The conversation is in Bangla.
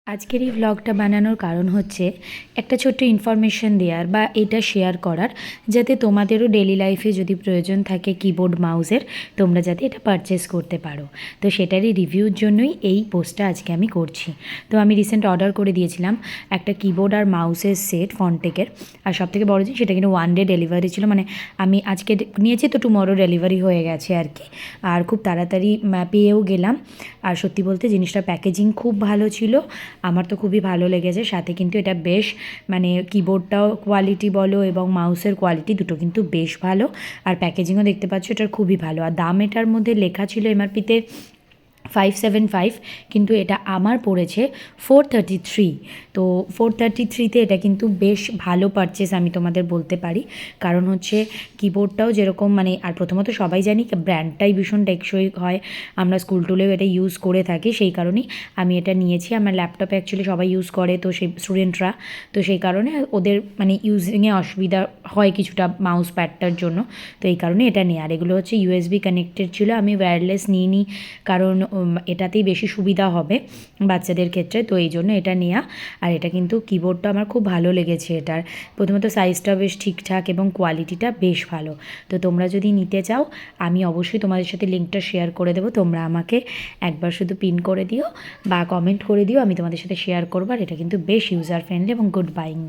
আজকের এই ভ্লগটা বানানোর কারণ হচ্ছে একটা ছোট্ট ইনফরমেশন দেওয়ার বা এটা শেয়ার করার, যাতে তোমাদেরও ডেলি লাইফে যদি প্রয়োজন থাকে কিবোর্ড মাউসের, তোমরা যাতে এটা পারচেস করতে পারো। তো সেটারই রিভিউর জন্যই এই পোস্টটা আজকে আমি করছি। তো আমি রিসেন্ট অর্ডার করে দিয়েছিলাম একটা কিবোর্ড আর মাউসের সেট ফন্টেকের। আর সবথেকে বড় জিনিস, সেটা কিন্তু 1 ডে ডেলিভারি ছিল, মানে আমি আজকে নিয়েছি তো টুমরো ডেলিভারি হয়ে গেছে আর কি। আর খুব তাড়াতাড়ি পেয়েও গেলাম। আর সত্যি বলতে জিনিসটার প্যাকেজিং খুব ভালো ছিল, আমার তো খুবই ভালো লেগেছে। সাথে কিন্তু এটা বেশ মানে কিবোর্ডটাও কোয়ালিটি বলো এবং মাউসের কোয়ালিটি দুটো কিন্তু বেশ ভালো। আর প্যাকেজিংও দেখতে পাচ্ছ এটার খুবই ভালো। আর দাম এটার মধ্যে লেখা ছিল এমআরপিতে 575, কিন্তু এটা আমার পড়েছে 433। তো 433তে এটা কিন্তু বেশ ভালো পারচেস আমি তোমাদের বলতে পারি। কারণ হচ্ছে কিবোর্ডটাও যেরকম মানে, আর প্রথমত সবাই জানি ব্র্যান্ডটাই ভীষণ টেকসই হয়, আমরা স্কুল টুলেও এটা ইউজ করে থাকি, সেই কারণেই আমি এটা নিয়েছি। আমার ল্যাপটপে অ্যাকচুয়ালি সবাই ইউজ করে, তো সেই স্টুডেন্টরা, তো সেই কারণে ওদের মানে ইউজিংয়ে অসুবিধা হয় কিছুটা মাউস প্যাডটার জন্য, তো এই কারণে এটা নেই। আর এগুলো হচ্ছে ইউএসবি কানেক্টেড ছিল, আমি ওয়্যারলেস নিইনি কারণ এটাতেই বেশি সুবিধা হবে বাচ্চাদের ক্ষেত্রে, তো এই জন্য এটা নেওয়া। আর এটা কিন্তু কিবোর্ডটা আমার খুব ভালো লেগেছে এটার। প্রথমত সাইজটা বেশ ঠিকঠাক এবং কোয়ালিটিটা বেশ ভালো। তো তোমরা যদি নিতে চাও, আমি অবশ্যই তোমাদের সাথে লিঙ্কটা শেয়ার করে দেবো। তোমরা আমাকে একবার শুধু পিন করে দিও বা কমেন্ট করে দিও, আমি তোমাদের সাথে শেয়ার করবো। আর এটা কিন্তু বেশ ইউজার ফ্রেন্ডলি এবং গুড বাইং।